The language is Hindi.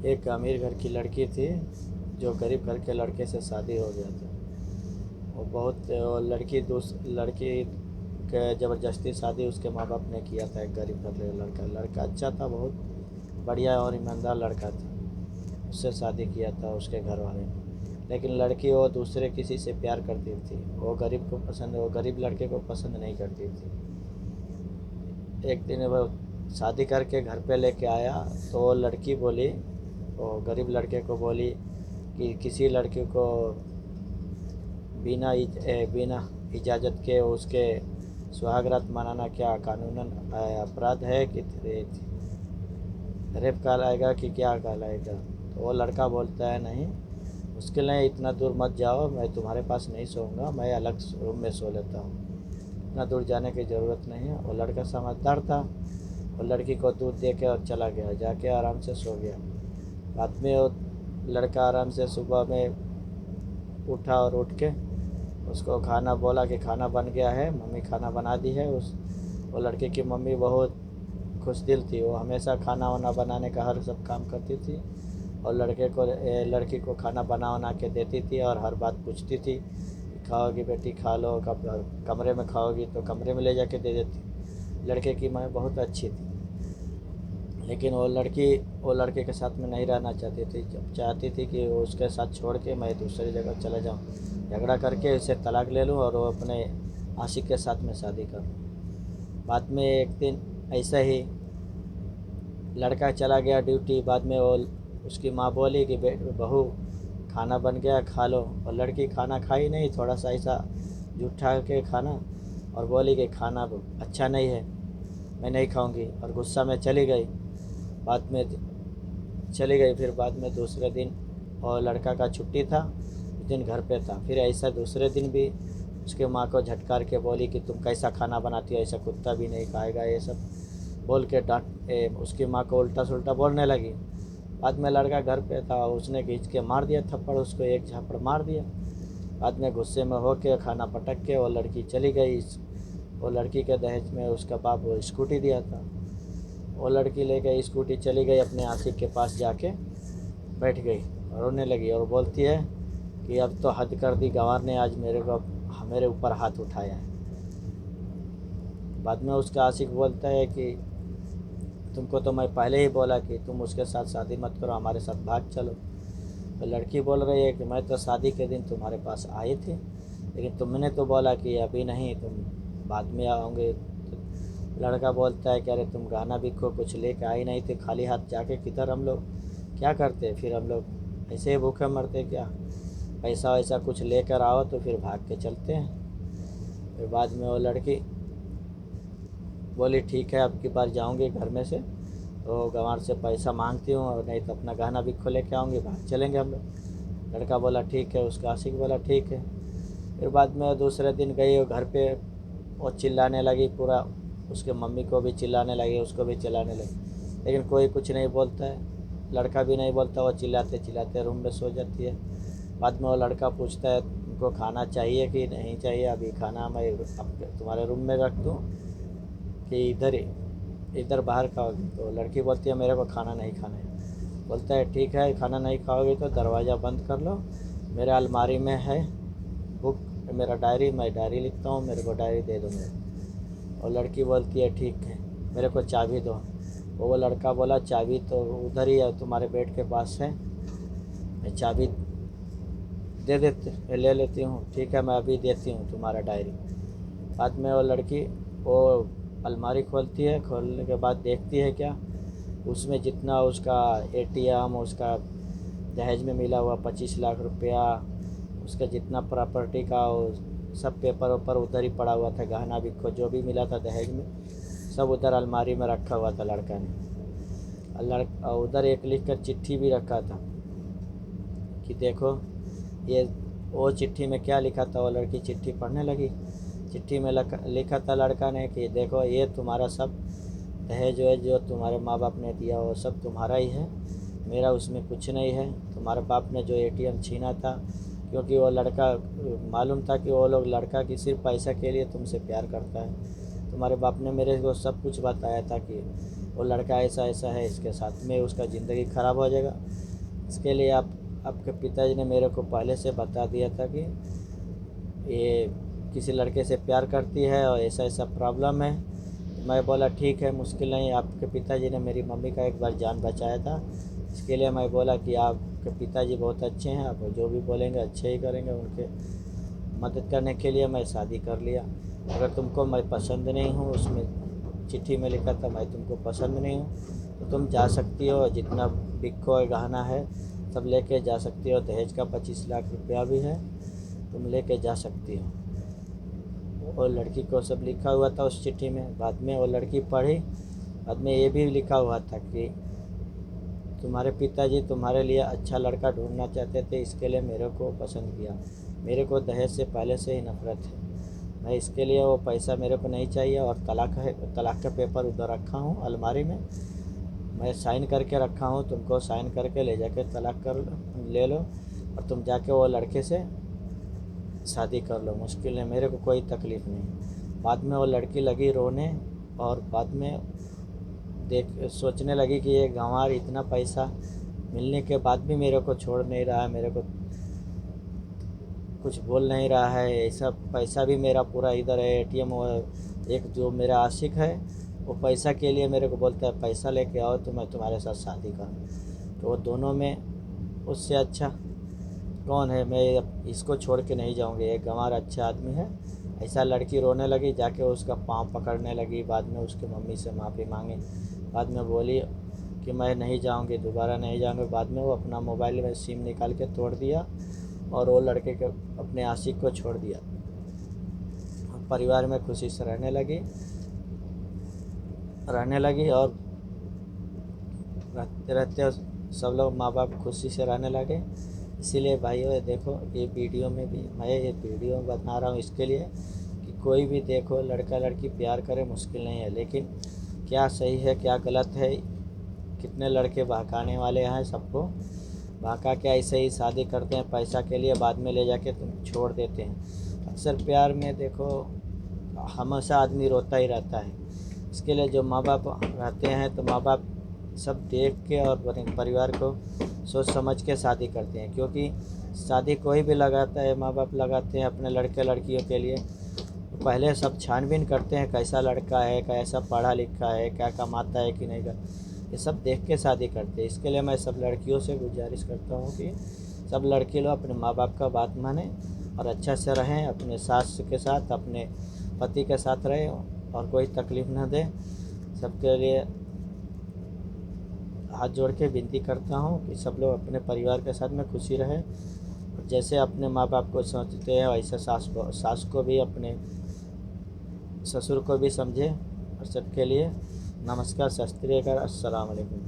एक अमीर घर की लड़की थी जो गरीब घर के लड़के से शादी हो गया था। वो लड़की के ज़बरदस्ती शादी उसके माँ बाप ने किया था। एक गरीब घर के लड़का लड़का अच्छा था, बहुत बढ़िया और ईमानदार लड़का था। उससे शादी किया था उसके घर वाले ने। लेकिन लड़की वो दूसरे किसी से प्यार करती थी। वो गरीब लड़के को पसंद नहीं करती थी। एक दिन वो शादी करके घर पे लेके आया तो वो लड़की बोली, वो गरीब लड़के को बोली कि किसी लड़के को बिना इजाज़त के उसके सुहागरात मनाना क्या कानूनन अपराध है कि रेप कहलाएगा कि क्या कहलाएगा। तो वो लड़का बोलता है नहीं, मुश्किल है, इतना दूर मत जाओ, मैं तुम्हारे पास नहीं सोऊंगा, मैं अलग रूम में सो लेता हूँ, इतना दूर जाने की ज़रूरत नहीं है। वो लड़का समझदार था। वो लड़की को दूध दे के और चला गया, जाके आराम से सो गया। बाद में वो लड़का आराम से सुबह में उठा और उठ के उसको खाना बोला कि खाना बन गया है, मम्मी खाना बना दी है। वो लड़के की मम्मी बहुत खुश दिल थी। वो हमेशा खाना वाना बनाने का हर सब काम करती थी और लड़की को खाना बना के देती थी और हर बात पूछती थी कि खाओगी बेटी, खा लो, कब कमरे में खाओगी तो कमरे में ले जाके दे देती। लड़के की माँ बहुत अच्छी थी। लेकिन वो लड़के के साथ में नहीं रहना चाहती थी। जब चाहती थी कि वो उसके साथ छोड़ के मैं दूसरी जगह चला जाऊँ, झगड़ा करके उसे तलाक ले लूँ और वो अपने आशिक के साथ में शादी करूँ। बाद में एक दिन ऐसा ही लड़का चला गया ड्यूटी। बाद में वो उसकी माँ बोली कि बहू खाना बन गया, खा लो। और लड़की खाना खाई नहीं, थोड़ा सा ऐसा जूठा के खाना, और बोली कि खाना अच्छा नहीं है, मैं नहीं खाऊंगी, और गुस्सा में चली गई। बाद में चली गई। फिर बाद में दूसरे दिन और लड़का का छुट्टी था, उस दिन घर पे था। फिर ऐसा दूसरे दिन भी उसके माँ को झटकार के बोली कि तुम कैसा खाना बनाती हो, ऐसा कुत्ता भी नहीं खाएगा, ये सब बोल के उसकी माँ को उल्टा सुल्टा बोलने लगी। बाद में लड़का घर पे था, उसने खींच के मार दिया थप्पड़, उसको एक झापड़ मार दिया। बाद में गुस्से में होके खाना पटक के वो लड़की चली गई। वो लड़की के दहेज में उसका बाप वो स्कूटी दिया था। वो लड़की ले गई स्कूटी, चली गई अपने आशिक के पास, जाके बैठ गई और रोने लगी और बोलती है कि अब तो हद कर दी गंवार ने, आज मेरे ऊपर हाथ उठाया है। बाद में उसका आशिक बोलता है कि तुमको तो मैं पहले ही बोला कि तुम उसके साथ शादी मत करो, हमारे साथ भाग चलो। तो लड़की बोल रही है कि मैं तो शादी के दिन तुम्हारे पास आई थी, लेकिन तुमने तो बोला कि अभी नहीं, तुम बाद में आओगे। तो लड़का बोलता है कि अरे तुम गहना बिको कुछ लेके आई नहीं थे, खाली हाथ जाके किधर हम लोग क्या करते, फिर हम लोग ऐसे ही भूखे मरते क्या, पैसा वैसा कुछ लेकर आओ तो फिर भाग के चलते हैं। फिर बाद में वो लड़की बोली ठीक है, अब की बार जाऊंगी घर में से तो गंवार से पैसा मांगती हूँ, और नहीं तो अपना गहना भी खो लेके आऊँगी, भाग चलेंगे हम लोग। लड़का बोला ठीक है, उसका आशिक बोला ठीक है। फिर बाद में दूसरे दिन गई वो घर पे, वो चिल्लाने लगी पूरा, उसके मम्मी को भी चिल्लाने लगी, उसको भी चिल्लाने लगी, लेकिन कोई कुछ नहीं बोलता है। लड़का भी नहीं बोलता, वो चिल्लाते चिल्लाते रूम में सो जाती है। बाद में वो लड़का पूछता है तुमको खाना चाहिए कि नहीं चाहिए, अभी खाना मैं तुम्हारे रूम में रख दूँ कि इधर बाहर खाओगे। तो लड़की बोलती है मेरे को खाना नहीं खाना है। बोलता है ठीक है, खाना नहीं खाओगे तो दरवाज़ा बंद कर लो, मेरे अलमारी में है बुक, मेरा डायरी, मैं डायरी लिखता हूँ, मेरे को डायरी दे दो मेरे। और लड़की बोलती है ठीक है, मेरे को चाबी दो। वो लड़का बोला चाबी तो उधर ही है, तुम्हारे बेड के पास है, मैं चाबी ले लेती हूँ, ठीक है मैं अभी देती हूँ तुम्हारा डायरी। बाद में वो लड़की वो अलमारी खोलती है, खोलने के बाद देखती है क्या, उसमें जितना उसका एटीएम, उसका दहेज में मिला हुआ 25 लाख रुपया, उसका जितना प्रॉपर्टी का सब पेपर वेपर उधर ही पड़ा हुआ था, गहना भी जो भी मिला था दहेज में सब उधर अलमारी में रखा हुआ था लड़का ने। लड़का उधर एक लिख कर चिट्ठी भी रखा था कि देखो ये, वो चिट्ठी में क्या लिखा था, वो लड़की चिट्ठी पढ़ने लगी। चिट्ठी में लिखा था लड़का ने कि देखो ये तुम्हारा सब दहेज वहेज जो तुम्हारे माँ बाप ने दिया वो सब तुम्हारा ही है, मेरा उसमें कुछ नहीं है। तुम्हारे बाप ने जो एटीएम छीना था, क्योंकि वो लड़का मालूम था कि वो लोग लड़का की सिर्फ पैसा के लिए तुमसे प्यार करता है, तुम्हारे बाप ने मेरे को सब कुछ बताया था कि वो लड़का ऐसा ऐसा है, इसके साथ में उसका ज़िंदगी ख़राब हो जाएगा। इसके लिए आपके पिताजी ने मेरे को पहले से बता दिया था कि ये किसी लड़के से प्यार करती है और ऐसा ऐसा प्रॉब्लम है। मैं बोला ठीक है, मुश्किल नहीं। आपके पिताजी ने मेरी मम्मी का एक बार जान बचाया था, इसके लिए मैं बोला कि आपके पिताजी बहुत अच्छे हैं, आप जो भी बोलेंगे अच्छे ही करेंगे। उनके मदद करने के लिए मैं शादी कर लिया। अगर तुमको मैं पसंद नहीं हूँ, उसमें चिट्ठी में लिखा था मैं तुमको पसंद नहीं हूँ, तो तुम जा सकती हो, जितना बिक्को गहना है सब लेके जा सकती हो। दहेज का 25 लाख रुपया भी है, तुम लेके जा सकती हो। और लड़की को सब लिखा हुआ था उस चिट्ठी में। बाद में वो लड़की पढ़ी, बाद में ये भी लिखा हुआ था कि तुम्हारे पिताजी तुम्हारे लिए अच्छा लड़का ढूंढना चाहते थे, इसके लिए मेरे को पसंद किया। मेरे को दहेज से पहले से ही नफरत है, मैं इसके लिए वो पैसा मेरे को नहीं चाहिए। और तलाक का पेपर उधर रखा हूँ अलमारी में, मैं साइन करके रखा हूँ, तुमको साइन करके ले जाके तलाक ले लो और तुम जाके वो लड़के से शादी कर लो। मुश्किल है, मेरे को कोई तकलीफ़ नहीं। बाद में वो लड़की लगी रोने और बाद में सोचने लगी कि ये गंवार इतना पैसा मिलने के बाद भी मेरे को छोड़ नहीं रहा है, मेरे को कुछ बोल नहीं रहा है। ऐसा पैसा भी मेरा पूरा इधर है एटीएम। एक जो मेरा आशिक है वो पैसा के लिए मेरे को बोलता है पैसा लेके आओ तो मैं तुम्हारे साथ शादी करूँ। तो वो दोनों में उससे अच्छा कौन है? मैं इसको छोड़ के नहीं जाऊँगी, एक गंवार अच्छा आदमी है। ऐसा लड़की रोने लगी, जाके उसका पाँव पकड़ने लगी। बाद में उसके मम्मी से माफ़ी मांगी, बाद में बोली कि मैं नहीं जाऊँगी, दोबारा नहीं जाऊँगी। बाद में वो अपना मोबाइल में सिम निकाल के तोड़ दिया और वो लड़के के अपने आशिक को छोड़ दिया। परिवार में खुशी से रहने लगी और रहते रहते सब लोग माँ बाप खुशी से रहने लगे। इसीलिए भाइयों देखो, ये वीडियो में भी मैं ये वीडियो बना रहा हूँ इसके लिए कि कोई भी देखो लड़का लड़की प्यार करे, मुश्किल नहीं है, लेकिन क्या सही है क्या गलत है। कितने लड़के बहकाने वाले हैं, सबको बहका के ऐसे ही शादी करते हैं पैसा के लिए, बाद में ले जाके तुम छोड़ देते हैं। अक्सर प्यार में देखो हमेशा आदमी रोता ही रहता है। इसके लिए जो माँ बाप रहते हैं तो माँ बाप सब देख के और परिवार को सोच समझ के शादी करते हैं, क्योंकि शादी कोई भी लगाता है, माँ बाप लगाते हैं अपने लड़के लड़कियों के लिए, तो पहले सब छानबीन करते हैं कैसा लड़का है, कैसा पढ़ा लिखा है, क्या कमाता है कि नहीं का, ये सब देख के शादी करते हैं। इसके लिए मैं सब लड़कियों से गुजारिश करता हूँ कि सब लड़के लोग अपने माँ बाप का बात माने और अच्छा से रहें, अपने सास के साथ अपने पति के साथ रहें और कोई तकलीफ़ न दें। सबके लिए हाथ जोड़ के विनती करता हूँ कि सब लोग अपने परिवार के साथ में खुशी रहें और जैसे अपने माँ बाप को समझते हैं वैसे सास को भी, अपने ससुर को भी समझे। और सबके लिए नमस्कार, सत श्री अकाल, अस्सलाम वालेकुम।